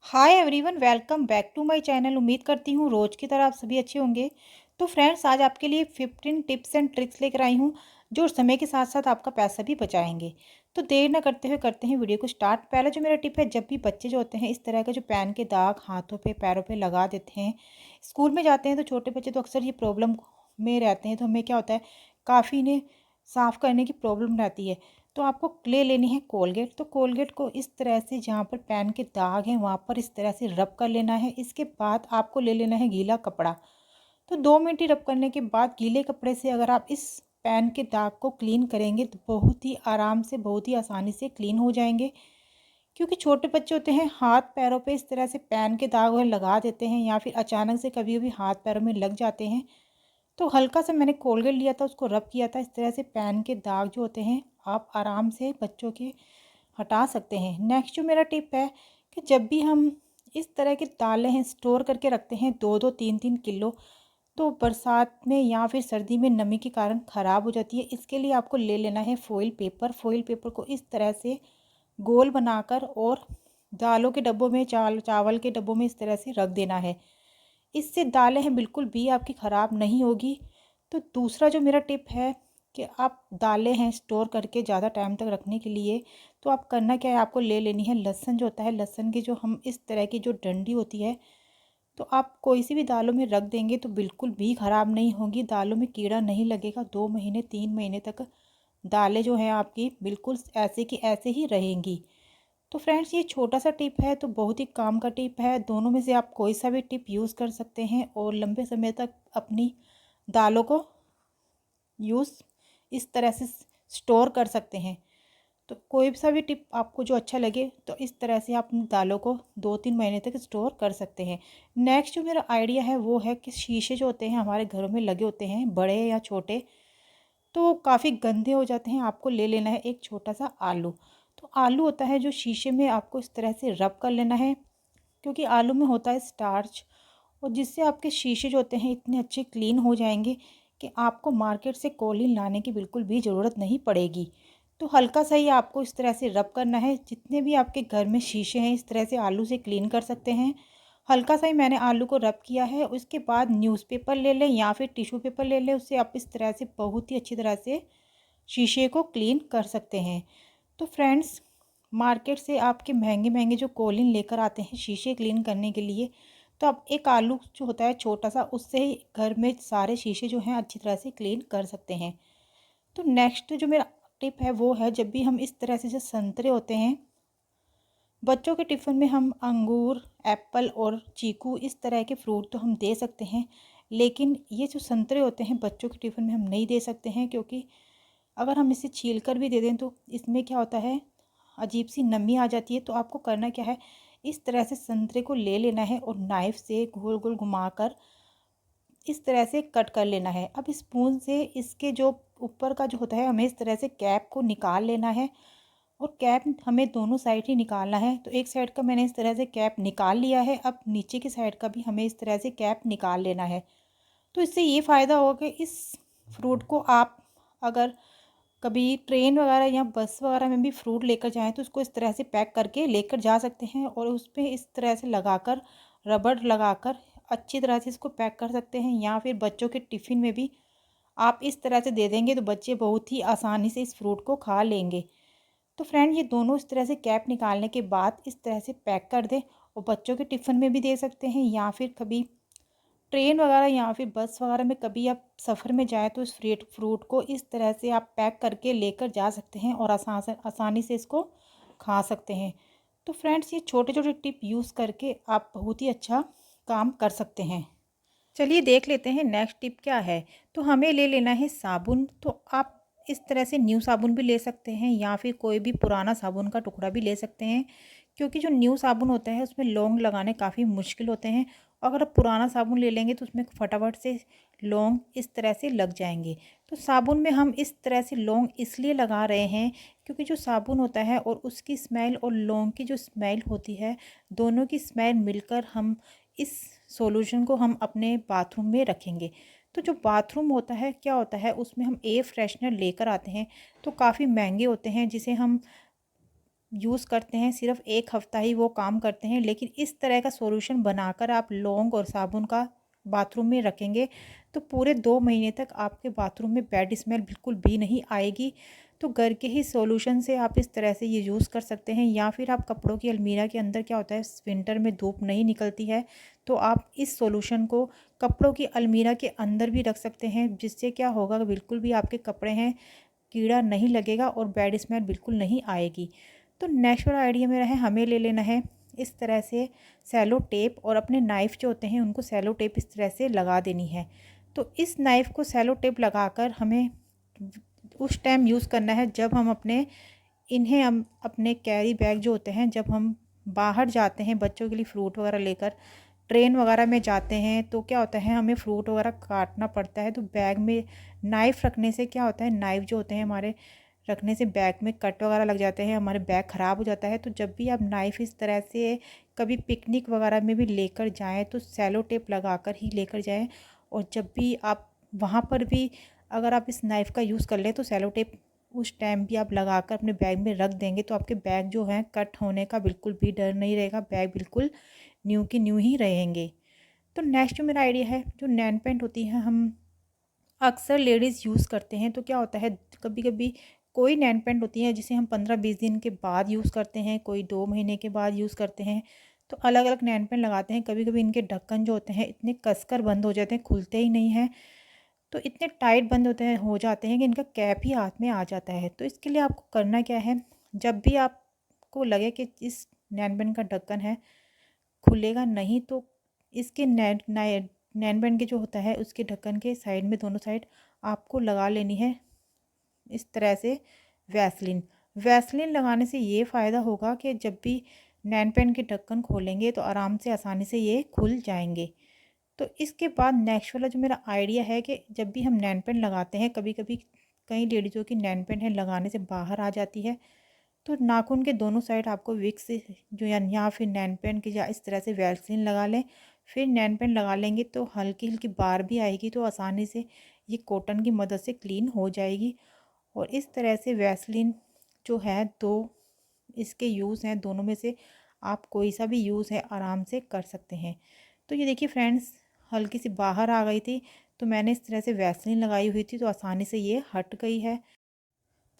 Hi everyone, welcome back to my channel. उम्मीद करती हूँ रोज़ की तरह आप सभी अच्छे होंगे। तो फ्रेंड्स, आज आपके लिए 15 टिप्स एंड ट्रिक्स लेकर आई हूँ जो समय के साथ साथ आपका पैसा भी बचाएंगे। तो देर ना करते हुए करते हैं वीडियो को स्टार्ट। पहला जो मेरा टिप है, जब भी बच्चे जो होते हैं इस तरह का जो पैन के दाग हाथों पे पैरों पे लगा देते हैं, स्कूल में जाते हैं तो छोटे बच्चे तो अक्सर ये प्रॉब्लम में रहते हैं। तो हमें क्या होता है, काफ़ी इन्हें साफ़ करने की प्रॉब्लम रहती है। तो आपको ले लेनी है कोलगेट। तो कोलगेट को इस तरह से जहाँ पर पैन के दाग हैं वहाँ पर इस तरह से रब कर लेना है। इसके बाद आपको ले लेना है गीला कपड़ा। तो 2 मिनट ही रब करने के बाद गीले कपड़े से अगर आप इस पैन के दाग को क्लीन करेंगे तो बहुत ही आराम से, बहुत ही आसानी से क्लीन हो जाएंगे। क्योंकि छोटे बच्चे होते हैं, हाथ पैरों पे इस तरह से पैन के दाग वगैरह लगा देते हैं या फिर अचानक से कभी कभी हाथ पैरों में लग जाते हैं। तो हल्का सा मैंने कोलगेट लिया था, उसको रब किया था। इस तरह से पैन के दाग जो होते हैं आप आराम से बच्चों के हटा सकते हैं। नेक्स्ट जो मेरा टिप है कि जब भी हम इस तरह की दालें हैं स्टोर करके रखते हैं 2-2 3-3 किलो, तो बरसात में या फिर सर्दी में नमी के कारण ख़राब हो जाती है। इसके लिए आपको ले लेना है फॉइल पेपर। फॉइल पेपर को इस तरह से गोल बनाकर और दालों के डब्बों में, चावल के डब्बों में इस तरह से रख देना है। इससे दालें हैं बिल्कुल भी आपकी ख़राब नहीं होगी। तो दूसरा जो मेरा टिप है कि आप दालें हैं स्टोर करके ज़्यादा टाइम तक रखने के लिए, तो आप करना क्या है, आपको ले लेनी है लहसुन। जो होता है लहसुन की जो हम इस तरह की जो डंडी होती है, तो आप कोई सी भी दालों में रख देंगे तो बिल्कुल भी ख़राब नहीं होगी। दालों में कीड़ा नहीं लगेगा। 2 महीने 3 महीने तक दालें जो हैं आपकी बिल्कुल ऐसे की ऐसे ही रहेंगी। तो फ्रेंड्स, ये छोटा सा टिप है तो बहुत ही काम का टिप है। दोनों में से आप कोई सा भी टिप यूज़ कर सकते हैं और लंबे समय तक अपनी दालों को यूज़ इस तरह से स्टोर कर सकते हैं। तो कोई सा भी टिप आपको जो अच्छा लगे तो इस तरह से आप अपनी दालों को 2-3 महीने तक स्टोर कर सकते हैं। नेक्स्ट जो मेरा आइडिया है वो है कि शीशे जो होते हैं हमारे घरों में लगे होते हैं, बड़े या छोटे, तो काफ़ी गंदे हो जाते हैं। आपको ले लेना है एक छोटा सा आलू। तो आलू होता है जो शीशे में, आपको इस तरह से रब कर लेना है। क्योंकि आलू में होता है स्टार्च, और जिससे आपके शीशे जो होते हैं इतने अच्छे क्लीन हो जाएंगे कि आपको मार्केट से कॉलिन लाने की बिल्कुल भी ज़रूरत नहीं पड़ेगी। तो हल्का सा ही आपको इस तरह से रब करना है। जितने भी आपके घर में शीशे हैं इस तरह से आलू से क्लीन कर सकते हैं। हल्का सा ही मैंने आलू को रब किया है। उसके बाद न्यूज़पेपर ले लें या फिर टिश्यू पेपर ले लें, उससे आप इस तरह से बहुत ही अच्छी तरह से शीशे को क्लीन कर सकते हैं। तो फ्रेंड्स, मार्केट से आपके महंगे महंगे जो कॉलिन लेकर आते हैं शीशे क्लीन करने के लिए, तो आप एक आलू जो होता है छोटा सा, उससे ही घर में सारे शीशे जो हैं अच्छी तरह से क्लीन कर सकते हैं। तो नेक्स्ट जो मेरा टिप है वो है, जब भी हम इस तरह से जो संतरे होते हैं, बच्चों के टिफ़िन में हम अंगूर, एप्पल और चीकू इस तरह के फ्रूट तो हम दे सकते हैं, लेकिन ये जो संतरे होते हैं बच्चों के टिफ़िन में हम नहीं दे सकते हैं। क्योंकि अगर हम इसे छील कर भी दे दें तो इसमें क्या होता है, अजीब सी नमी आ जाती है। तो आपको करना क्या है, इस तरह से संतरे को ले लेना है और नाइफ़ से गोल गोल घुमाकर इस तरह से कट कर लेना है। अब स्पून से इसके जो ऊपर का जो होता है हमें इस तरह से कैप को निकाल लेना है, और कैप हमें दोनों साइड ही निकालना है। तो एक साइड का मैंने इस तरह से कैप निकाल लिया है। अब नीचे की साइड का भी हमें इस तरह से कैप निकाल लेना है। तो इससे ये फ़ायदा होगा कि इस फ्रूट को आप अगर कभी ट्रेन वगैरह या बस वगैरह में भी फ्रूट लेकर जाएँ तो उसको इस तरह से पैक करके लेकर जा सकते हैं, और उस पे इस तरह से लगाकर, रबड़ लगाकर अच्छी तरह से इसको पैक कर सकते हैं। या फिर बच्चों के टिफ़िन में भी आप इस तरह से दे देंगे तो बच्चे बहुत ही आसानी से इस फ्रूट को खा लेंगे। तो फ्रेंड, ये दोनों इस तरह से कैप निकालने के बाद इस तरह से पैक कर दें, और बच्चों के टिफ़िन में भी दे सकते हैं। या फिर कभी ट्रेन वगैरह या फिर बस वगैरह में कभी आप सफ़र में जाएँ तो इस फ्रूट को इस तरह से आप पैक करके लेकर जा सकते हैं और आसानी से इसको खा सकते हैं। तो फ्रेंड्स, ये छोटे छोटे टिप यूज़ करके आप बहुत ही अच्छा काम कर सकते हैं। चलिए देख लेते हैं नेक्स्ट टिप क्या है। तो हमें ले लेना है साबुन। तो आप इस तरह से न्यू साबुन भी ले सकते हैं या फिर कोई भी पुराना साबुन का टुकड़ा भी ले सकते हैं। क्योंकि जो न्यू साबुन होता है उसमें लौंग लगाने काफ़ी मुश्किल होते हैं। अगर आप पुराना साबुन ले लेंगे तो उसमें फटाफट से लौंग इस तरह से लग जाएंगे। तो साबुन में हम इस तरह से लौंग इसलिए लगा रहे हैं क्योंकि जो साबुन होता है और उसकी स्मेल और लौंग की जो स्मेल होती है, दोनों की स्मेल मिलकर हम इस सॉल्यूशन को हम अपने बाथरूम में रखेंगे। तो जो बाथरूम होता है, क्या होता है, उसमें हम एयर फ्रेशनर लेकर आते हैं तो काफ़ी महंगे होते हैं, जिसे हम यूज़ करते हैं सिर्फ 1 हफ़्ता ही वो काम करते हैं, लेकिन इस तरह का सॉल्यूशन बनाकर आप लौंग और साबुन का बाथरूम में रखेंगे तो पूरे 2 महीने तक आपके बाथरूम में बैड स्मेल बिल्कुल भी नहीं आएगी। तो घर के ही सॉल्यूशन से आप इस तरह से ये यूज़ कर सकते हैं। या फिर आप कपड़ों की अलमीरा के अंदर, क्या होता है विंटर में धूप नहीं निकलती है, तो आप इस सॉल्यूशन को कपड़ों की अलमीरा के अंदर भी रख सकते हैं, जिससे क्या होगा बिल्कुल भी आपके कपड़े हैं कीड़ा नहीं लगेगा और बैड स्मेल बिल्कुल नहीं आएगी। तो नेक्स्ट वाला आइडिया मेरा है, हमें ले लेना है इस तरह से सेलो टेप, और अपने नाइफ़ जो होते हैं उनको सेलो टेप इस तरह से लगा देनी है। तो इस नाइफ़ को सेलो टेप लगाकर हमें उस टाइम यूज़ करना है जब हम हम अपने कैरी बैग जो होते हैं, जब हम बाहर जाते हैं बच्चों के लिए फ्रूट वगैरह लेकर, ट्रेन वगैरह में जाते हैं, तो क्या होता है हमें फ्रूट वगैरह काटना पड़ता है, तो बैग में नाइफ़ रखने से क्या होता है, नाइफ़ जो होते हैं हमारे रखने से बैग में कट वगैरह लग जाते हैं, हमारे बैग ख़राब हो जाता है। तो जब भी आप नाइफ़ इस तरह से कभी पिकनिक वगैरह में भी लेकर जाएँ तो सेलो टेप लगाकर ही लेकर जाएँ। और जब भी आप वहाँ पर भी अगर आप इस नाइफ़ का यूज़ कर लें तो सेलो टेप उस टाइम भी आप लगाकर अपने बैग में रख देंगे, तो आपके बैग जो हैं कट होने का बिल्कुल भी डर नहीं रहेगा, बैग बिल्कुल न्यू की न्यू ही रहेंगे। तो नेक्स्ट जो मेरा आइडिया है, जो नैन पेंट होती है हम अक्सर लेडीज़ यूज़ करते हैं, तो क्या होता है कभी कभी कोई नैन पेंट होती है जिसे हम 15-20 दिन के बाद यूज़ करते हैं, कोई 2 महीने के बाद यूज़ करते हैं, तो अलग अलग नैन पेंट लगाते हैं। कभी कभी इनके ढक्कन जो होते हैं इतने कसकर बंद हो जाते हैं, खुलते ही नहीं हैं, तो इतने टाइट बंद होते हैं, हो जाते हैं कि इनका कैप ही हाथ में आ जाता है। तो इसके लिए आपको करना क्या है, जब भी आपको लगे कि इस नैन पेंट का ढक्कन है खुलेगा नहीं, तो इसके नैन बैंड के जो होता है उसके ढक्कन के साइड में, दोनों साइड आपको लगा लेनी है इस तरह से वैसलीन। वैसलीन लगाने से ये फ़ायदा होगा कि जब भी नैन पेन के ढक्कन खोलेंगे तो आराम से आसानी से ये खुल जाएंगे। तो इसके बाद नेक्स्ट वाला जो मेरा आइडिया है कि जब भी हम नैन पेन लगाते हैं, कभी कभी कई लेडीज़ों की नैन पेन है लगाने से बाहर आ जाती है, तो नाखून के दोनों साइड आपको विक्स जो या फिर नैन पेन की या इस तरह से वैसलीन लगा लें। फिर नैन पेन लगा लेंगे तो हल्की हल्की बार भी आएगी, तो आसानी से ये कॉटन की मदद से क्लीन हो जाएगी। और इस तरह से वैसलीन जो है, दो इसके यूज़ हैं, दोनों में से आप कोई सा भी यूज़ है आराम से कर सकते हैं। तो ये देखिए फ्रेंड्स, हल्की सी बाहर आ गई थी तो मैंने इस तरह से वैसलीन लगाई हुई थी, तो आसानी से ये हट गई है।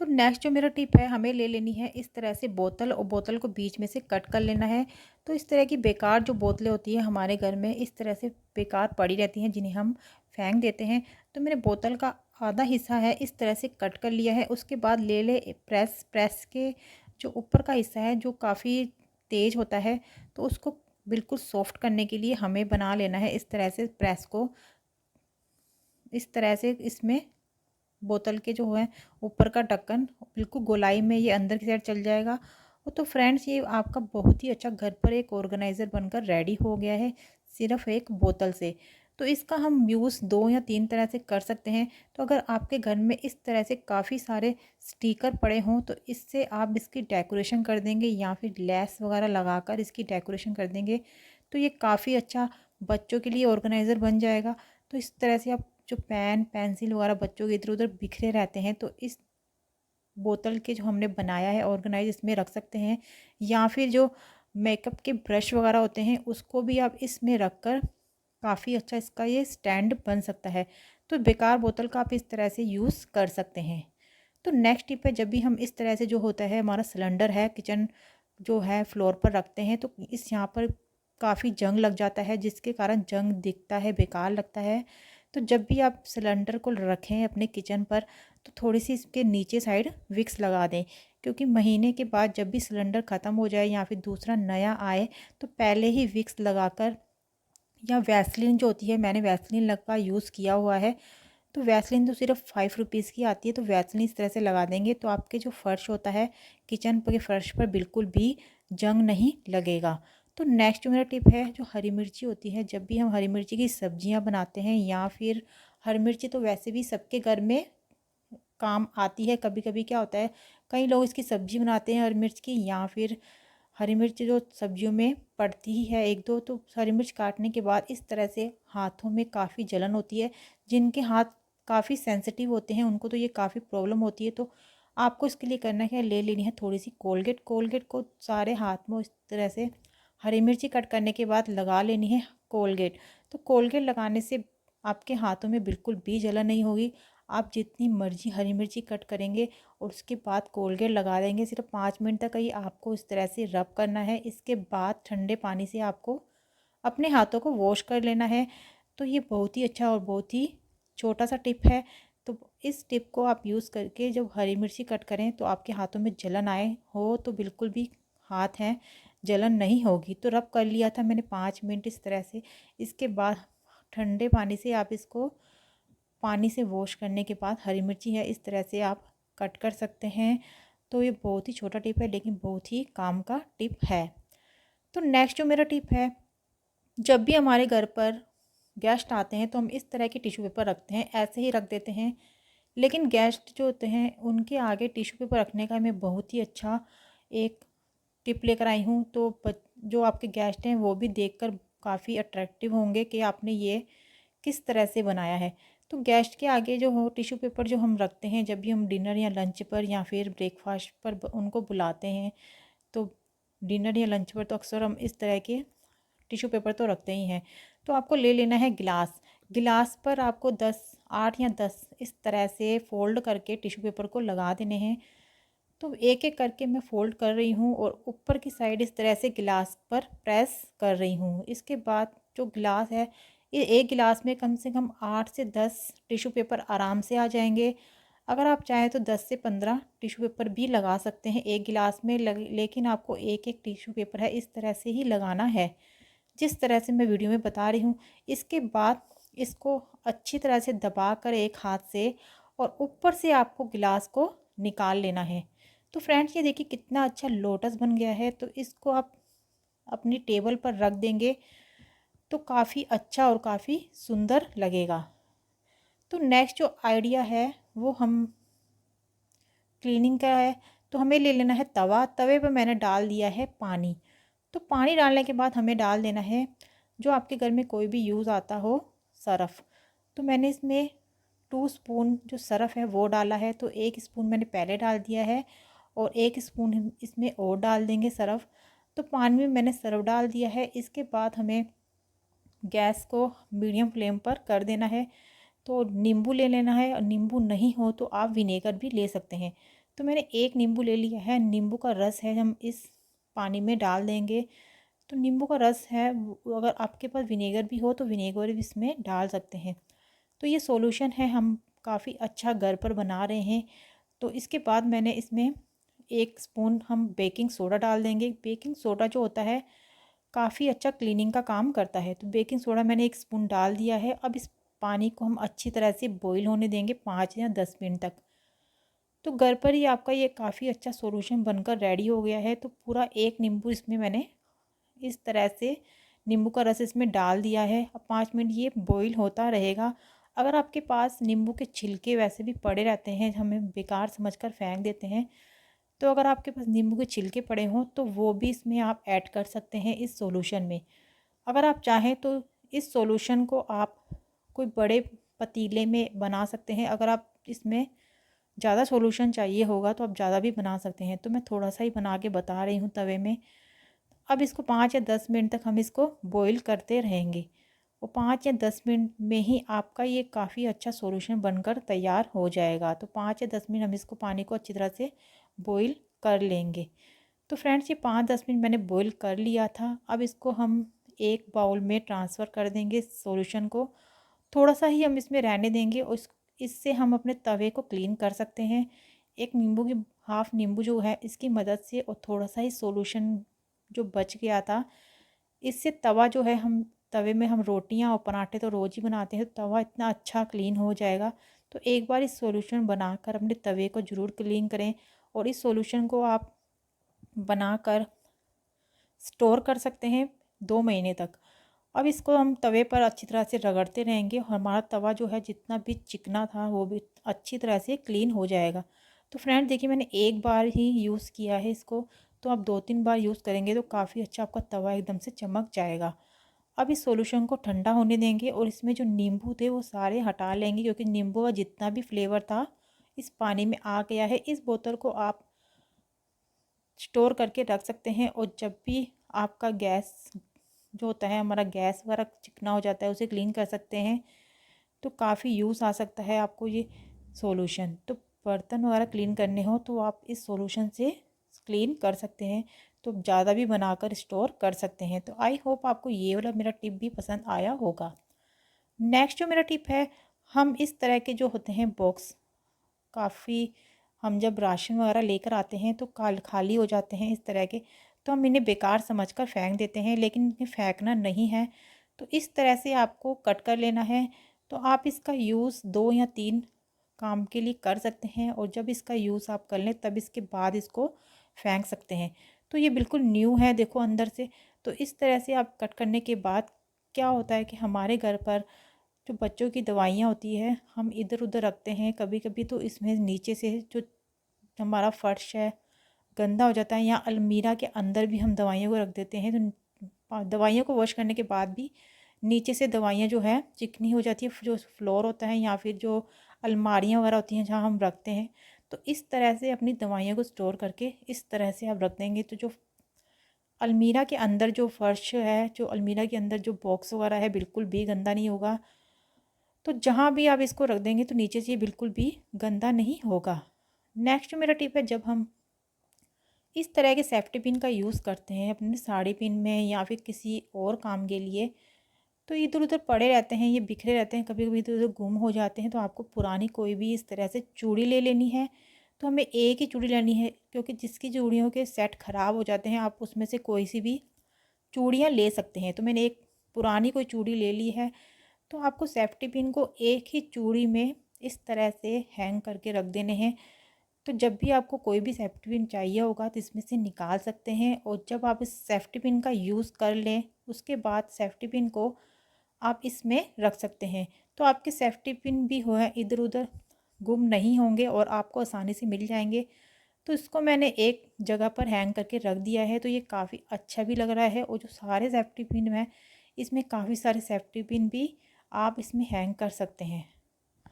तो नेक्स्ट जो मेरा टिप है, हमें ले लेनी है इस तरह से बोतल, और बोतल को बीच में से कट कर लेना है। तो इस तरह की बेकार जो बोतलें होती हैं हमारे घर में इस तरह से बेकार पड़ी रहती हैं, जिन्हें हम फेंक देते हैं, तो मेरे बोतल का आधा हिस्सा है इस तरह से कट कर लिया है। उसके बाद ले ले प्रेस के जो ऊपर का हिस्सा है जो काफ़ी तेज़ होता है, तो उसको बिल्कुल सॉफ्ट करने के लिए हमें बना लेना है इस तरह से प्रेस को। इस तरह से इसमें बोतल के जो है ऊपर का ढक्कन बिल्कुल गोलाई में ये अंदर की साइड चल जाएगा। और तो फ्रेंड्स, ये आपका बहुत ही अच्छा घर पर एक ऑर्गेनाइज़र बनकर रेडी हो गया है सिर्फ एक बोतल से। तो इसका हम यूज़ 2 या 3 तरह से कर सकते हैं। तो अगर आपके घर में इस तरह से काफ़ी सारे स्टिकर पड़े हों तो इससे आप इसकी डेकोरेशन कर देंगे, या फिर लेस वगैरह लगाकर इसकी डेकोरेशन कर देंगे, तो ये काफ़ी अच्छा बच्चों के लिए ऑर्गेनाइज़र बन जाएगा। तो इस तरह से आप जो पेन पेंसिल वगैरह बच्चों के इधर उधर बिखरे रहते हैं, तो इस बोतल के जो हमने बनाया है ऑर्गेनाइज इसमें रख सकते हैं। या फिर जो मेकअप के ब्रश वगैरह होते हैं उसको भी आप इसमें रख कर काफ़ी अच्छा इसका ये स्टैंड बन सकता है। तो बेकार बोतल का आप इस तरह से यूज़ कर सकते हैं। तो नेक्स्ट टिप है, जब भी हम इस तरह से जो होता है हमारा सिलेंडर है किचन जो है फ्लोर पर रखते हैं, तो इस यहाँ पर काफ़ी जंग लग जाता है, जिसके कारण जंग दिखता है, बेकार लगता है। तो जब भी आप सिलेंडर को रखें अपने किचन पर, तो थोड़ी सी इसके नीचे साइड विक्स लगा दें, क्योंकि महीने के बाद जब भी सिलेंडर ख़त्म हो जाए या फिर दूसरा नया आए, तो पहले ही विक्स लगाकर, या वैसलीन जो होती है, मैंने वैसलीन लगा यूज़ किया हुआ है, तो वैसलीन तो सिर्फ 5 रुपीज़ की आती है, तो वैसलीन इस तरह से लगा देंगे तो आपके जो फ़र्श होता है किचन के फ़र्श पर बिल्कुल भी जंग नहीं लगेगा। तो नेक्स्ट जो मेरा टिप है, जो हरी मिर्ची होती है, जब भी हम हरी मिर्ची की सब्जियां बनाते हैं, या फिर हरी मिर्ची तो वैसे भी सबके घर में काम आती है, कभी कभी क्या होता है कई लोग इसकी सब्ज़ी बनाते हैं हरी मिर्च की, या फिर हरी मिर्च जो सब्जियों में पड़ती ही है एक दो, तो हरी मिर्च काटने के बाद इस तरह से हाथों में काफ़ी जलन होती है। जिनके हाथ काफ़ी सेंसिटिव होते हैं उनको तो ये काफ़ी प्रॉब्लम होती है। तो आपको इसके लिए करना क्या है, ले लेनी है थोड़ी सी कोलगेट। कोलगेट को सारे हाथ में इस तरह से हरी मिर्ची कट करने के बाद लगा लेनी है कोलगेट। तो कोलगेट लगाने से आपके हाथों में बिल्कुल भी जलन नहीं होगी। आप जितनी मर्जी हरी मिर्ची कट करेंगे और उसके बाद कोलगेट लगा देंगे, सिर्फ 5 मिनट तक ही आपको इस तरह से रब करना है। इसके बाद ठंडे पानी से आपको अपने हाथों को वॉश कर लेना है। तो ये बहुत ही अच्छा और बहुत ही छोटा सा टिप है। तो इस टिप को आप यूज़ करके जब हरी मिर्ची कट करें तो आपके हाथों में जलन आए हो तो बिल्कुल भी हाथ हैं जलन नहीं होगी। तो रब कर लिया था मैंने 5 मिनट इस तरह से। इसके बाद ठंडे पानी से आप इसको पानी से वॉश करने के बाद हरी मिर्ची है इस तरह से आप कट कर सकते हैं। तो ये बहुत ही छोटा टिप है लेकिन बहुत ही काम का टिप है। तो नेक्स्ट जो मेरा टिप है, जब भी हमारे घर पर गेस्ट आते हैं तो हम इस तरह के टिश्यू पेपर रखते हैं, ऐसे ही रख देते हैं। लेकिन गेस्ट जो होते हैं उनके आगे टिश्यू पेपर रखने का मैं बहुत ही अच्छा एक टिप लेकर आई हूँ। तो जो आपके गेस्ट हैं वो भी देखकर काफ़ी अट्रैक्टिव होंगे कि आपने ये किस तरह से बनाया है। तो गेस्ट के आगे जो हो टिश्यू पेपर जो हम रखते हैं जब भी हम डिनर या लंच पर या फिर ब्रेकफास्ट पर उनको बुलाते हैं, तो डिनर या लंच पर तो अक्सर हम इस तरह के टिश्यू पेपर तो रखते ही हैं। तो आपको ले लेना है गिलास। गिलास पर आपको 8 या 10 इस तरह से फ़ोल्ड करके टिश्यू पेपर को लगा देने हैं। तो एक एक करके मैं फ़ोल्ड कर रही हूँ और ऊपर की साइड इस तरह से गिलास पर प्रेस कर रही हूँ। इसके बाद जो गिलास है, ये एक गिलास में कम से कम 8 से 10 टिश्यू पेपर आराम से आ जाएंगे। अगर आप चाहें तो 10 से 15 टिश्यू पेपर भी लगा सकते हैं एक गिलास में, लेकिन आपको एक एक टिश्यू पेपर है इस तरह से ही लगाना है जिस तरह से मैं वीडियो में बता रही हूँ। इसके बाद इसको अच्छी तरह से दबा कर एक हाथ से और ऊपर से आपको गिलास को निकाल लेना है। तो फ्रेंड्स ये देखिए कितना अच्छा लोटस बन गया है। तो इसको आप अपनी टेबल पर रख देंगे तो काफ़ी अच्छा और काफ़ी सुंदर लगेगा। तो नेक्स्ट जो आइडिया है वो हम क्लीनिंग का है। तो हमें ले लेना है तवा। तवे पर मैंने डाल दिया है पानी। तो पानी डालने के बाद हमें डाल देना है जो आपके घर में कोई भी यूज़ आता हो सरफ़। तो मैंने इसमें 2 स्पून जो सरफ़ है वो डाला है। तो 1 स्पून मैंने पहले डाल दिया है और 1 स्पून इसमें और डाल देंगे सरफ़। तो पानी में मैंने सरफ़ डाल दिया है। इसके बाद हमें गैस को मीडियम फ्लेम पर कर देना है। तो नींबू ले लेना है और नींबू नहीं हो तो आप विनेगर भी ले सकते हैं। तो मैंने एक नींबू ले लिया है। नींबू का रस है हम इस पानी में डाल देंगे। तो नींबू का रस है अगर आपके पास विनेगर भी हो तो विनेगर भी इसमें डाल सकते हैं। तो ये सॉल्यूशन है हम काफ़ी अच्छा घर पर बना रहे हैं। तो इसके बाद मैंने इसमें 1 स्पून हम बेकिंग सोडा डाल देंगे। बेकिंग सोडा जो होता है काफ़ी अच्छा क्लीनिंग का काम करता है। तो बेकिंग सोडा मैंने 1 स्पून डाल दिया है। अब इस पानी को हम अच्छी तरह से बॉईल होने देंगे 5 या 10 मिनट तक। तो घर पर ही आपका ये काफ़ी अच्छा सॉल्यूशन बनकर रेडी हो गया है। तो पूरा एक नींबू इसमें मैंने इस तरह से नींबू का रस इसमें डाल दिया है। अब 5 मिनट ये बॉईल होता रहेगा। अगर आपके पास नींबू के छिलके वैसे भी पड़े रहते हैं, हमें बेकार समझकर फेंक देते हैं, तो अगर आपके पास नींबू के छिलके पड़े हों तो वो भी इसमें आप ऐड कर सकते हैं इस सॉल्यूशन में। अगर आप चाहें तो इस सॉल्यूशन को आप कोई बड़े पतीले में बना सकते हैं। अगर आप इसमें ज़्यादा सॉल्यूशन चाहिए होगा तो आप ज़्यादा भी बना सकते हैं। तो मैं थोड़ा सा ही बना के बता रही हूँ तवे में। अब इसको 5 या 10 मिनट तक हम इसको बॉईल करते रहेंगे और 5 या 10 मिनट में ही आपका ये काफ़ी अच्छा सॉल्यूशन बनकर तैयार हो जाएगा। तो 5 या 10 मिनट हम इसको पानी को अच्छी तरह से बॉईल कर लेंगे। तो फ्रेंड्स ये 5-10 मिनट मैंने बॉईल कर लिया था। अब इसको हम एक बाउल में ट्रांसफ़र कर देंगे सॉल्यूशन को। थोड़ा सा ही हम इसमें रहने देंगे और इससे हम अपने तवे को क्लीन कर सकते हैं। एक नींबू की हाफ़ नींबू जो है इसकी मदद से और थोड़ा सा ही सॉल्यूशन जो बच गया था, इससे तवा जो है हम तवे में हम रोटियां और पराठे तो रोज़ ही बनाते हैं, तो तवा इतना अच्छा क्लीन हो जाएगा। तो एक बार इस सॉल्यूशन बनाकर अपने तवे को ज़रूर क्लीन करें और इस सॉल्यूशन को आप बनाकर स्टोर कर सकते हैं 2 महीने तक। अब इसको हम तवे पर अच्छी तरह से रगड़ते रहेंगे और हमारा तवा जो है जितना भी चिकना था वो भी अच्छी तरह से क्लीन हो जाएगा। तो फ्रेंड देखिए मैंने एक बार ही यूज़ किया है इसको, तो आप 2-3 बार यूज़ करेंगे तो काफ़ी अच्छा आपका तवा एकदम से चमक जाएगा। अब इस सॉल्यूशन को ठंडा होने देंगे और इसमें जो नींबू थे वो सारे हटा लेंगे क्योंकि नींबू का जितना भी फ्लेवर था इस पानी में आ गया है। इस बोतल को आप स्टोर करके रख सकते हैं और जब भी आपका गैस जो होता है, हमारा गैस वगैरह चिकना हो जाता है, उसे क्लीन कर सकते हैं। तो काफ़ी यूज़ आ सकता है आपको ये सॉल्यूशन। तो बर्तन वगैरह क्लीन करने हो तो आप इस सॉल्यूशन से क्लीन कर सकते हैं, तो ज़्यादा भी बनाकर स्टोर कर सकते हैं। तो आई होप आपको ये वाला मेरा टिप भी पसंद आया होगा। नेक्स्ट जो मेरा टिप है, हम इस तरह के जो होते हैं बॉक्स, काफ़ी हम जब राशन वगैरह लेकर आते हैं तो खाली हो जाते हैं इस तरह के, तो हम इन्हें बेकार समझकर फेंक देते हैं, लेकिन इन्हें फेंकना नहीं है। तो इस तरह से आपको कट कर लेना है। तो आप इसका यूज़ 2 या 3 काम के लिए कर सकते हैं और जब इसका यूज़ आप कर लें तब इसके बाद इसको फेंक सकते हैं। तो ये बिल्कुल न्यू है, देखो अंदर से। तो इस तरह से आप कट करने के बाद क्या होता है कि हमारे घर पर जो बच्चों की दवाइयाँ होती है, हम इधर उधर रखते हैं कभी कभी, तो इसमें नीचे से जो हमारा फर्श है गंदा हो जाता है, या अलमीरा के अंदर भी हम दवाइयों को रख देते हैं, तो दवाइयों को वॉश करने के बाद भी नीचे से दवाइयाँ जो है चिकनी हो जाती है, जो फ्लोर होता है या फिर जो अलमारियाँ वगैरह होती हैं जहाँ हम रखते हैं। तो इस तरह से अपनी दवाइयों को स्टोर करके इस तरह से आप रख देंगे, तो जो अलमीरा के अंदर जो फर्श है, जो अलमीरा के अंदर जो बॉक्स वगैरह है, बिल्कुल भी गंदा नहीं होगा। तो जहाँ भी आप इसको रख देंगे तो नीचे से ये बिल्कुल भी गंदा नहीं होगा। नेक्स्ट मेरा टिप है, जब हम इस तरह के सेफ्टी पिन का यूज़ करते हैं अपने साड़ी पिन में या फिर किसी और काम के लिए, तो इधर उधर पड़े रहते हैं, ये बिखरे रहते हैं, कभी कभी इधर उधर गुम हो जाते हैं। तो आपको पुरानी कोई भी इस तरह से चूड़ी ले लेनी है। तो हमें एक ही चूड़ी लेनी है, क्योंकि जिसकी चूड़ियों के सेट ख़राब हो जाते हैं, आप उसमें से कोई सी भी चूड़ियाँ ले सकते हैं। तो मैंने एक पुरानी कोई चूड़ी ले ली है। तो आपको सेफ्टी पिन को एक ही चूड़ी में इस तरह से हैंग करके रख देने हैं। तो जब भी आपको कोई भी सेफ्टी पिन चाहिए होगा तो इसमें से निकाल सकते हैं, और जब आप इस सेफ्टी पिन का यूज़ कर लें उसके बाद सेफ्टी पिन को आप इसमें रख सकते हैं। तो आपके सेफ्टी पिन भी हो है इधर उधर गुम नहीं होंगे और आपको आसानी से मिल जाएंगे। तो इसको मैंने एक जगह पर हैंग करके रख दिया है, तो ये काफ़ी अच्छा भी लग रहा है। और जो सारे सेफ्टी पिन हैं, इसमें काफ़ी सारे सेफ्टी पिन भी आप इसमें हैंग कर सकते हैं।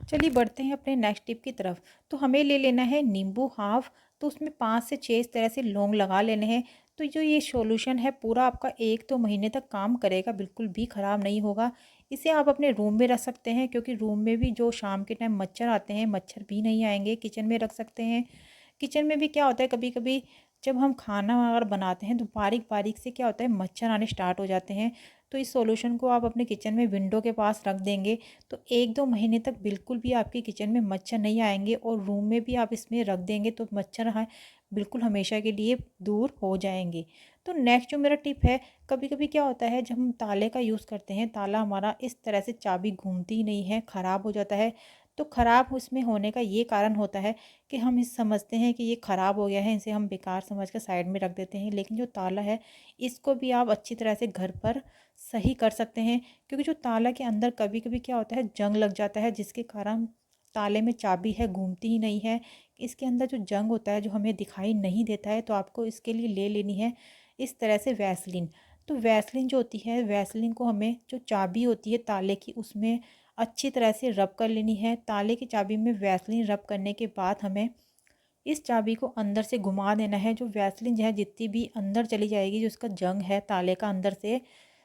चलिए बढ़ते हैं अपने नेक्स्ट टिप की तरफ। तो हमें ले लेना है नींबू हाफ, तो उसमें 5 से 6 इस तरह से लौंग लगा लेने हैं। तो जो ये सॉल्यूशन है पूरा आपका 1-2 महीने तक काम करेगा, बिल्कुल भी ख़राब नहीं होगा। इसे आप अपने रूम में रख सकते हैं, क्योंकि रूम में भी जो शाम के टाइम मच्छर आते हैं, मच्छर भी नहीं आएंगे। किचन में रख सकते हैं। किचन में भी क्या होता है, कभी कभी जब हम खाना वगैरह बनाते हैं तो बारीक बारीक से क्या होता है, मच्छर आने स्टार्ट हो जाते हैं। तो इस सॉल्यूशन को आप अपने किचन में विंडो के पास रख देंगे तो 1-2 महीने तक बिल्कुल भी आपकी किचन में मच्छर नहीं आएंगे, और रूम में भी आप इसमें रख देंगे तो मच्छर हाँ बिल्कुल हमेशा के लिए दूर हो जाएंगे। तो नेक्स्ट जो मेरा टिप है, कभी कभी क्या होता है जब हम ताले का यूज़ करते हैं, ताला हमारा इस तरह से चाबी घूमती ही नहीं है, ख़राब हो जाता है। तो ख़राब उसमें होने का ये कारण होता है कि हम इस समझते हैं कि ये ख़राब हो गया है, इसे हम बेकार समझ कर साइड में रख देते हैं। लेकिन जो ताला है इसको भी आप अच्छी तरह से घर पर सही कर सकते हैं, क्योंकि जो ताला के अंदर कभी कभी क्या होता है, जंग लग जाता है, जिसके कारण ताले में चाबी है घूमती ही नहीं है। इसके अंदर जो जंग होता है जो हमें दिखाई नहीं देता है, तो आपको इसके लिए ले लेनी है इस तरह से वैसलीन। तो वैसलीन जो होती है, वैसलीन को हमें जो चाबी होती है ताले की उसमें अच्छी तरह से रब कर लेनी है। ताले की चाबी में वैसलीन रब करने के बाद हमें इस चाबी को अंदर से घुमा देना है। जो वैसलीन जो है जितनी भी अंदर चली जाएगी, जो इसका जंग है ताले का अंदर से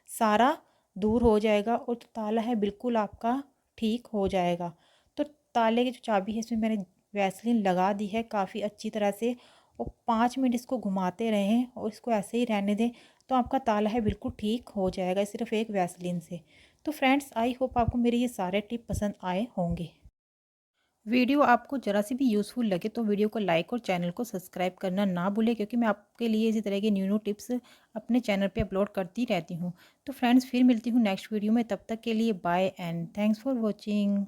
सारा दूर हो जाएगा, और जो ताला है बिल्कुल आपका ठीक हो जाएगा। तो ताले की जो चाबी है इसमें मैंने वैसलीन लगा दी है काफ़ी अच्छी तरह से, और 5 मिनट इसको घुमाते रहें और इसको ऐसे ही रहने दें, तो आपका ताला है बिल्कुल ठीक हो जाएगा सिर्फ एक वैसलीन से। तो फ्रेंड्स, आई होप आपको मेरे ये सारे टिप पसंद आए होंगे। वीडियो आपको ज़रा सी भी यूज़फुल लगे तो वीडियो को लाइक और चैनल को सब्सक्राइब करना ना भूलें, क्योंकि मैं आपके लिए इसी तरह के न्यू न्यू टिप्स अपने चैनल पे अपलोड करती रहती हूँ। तो फ्रेंड्स, फिर मिलती हूँ नेक्स्ट वीडियो में, तब तक के लिए bye and thanks for watching.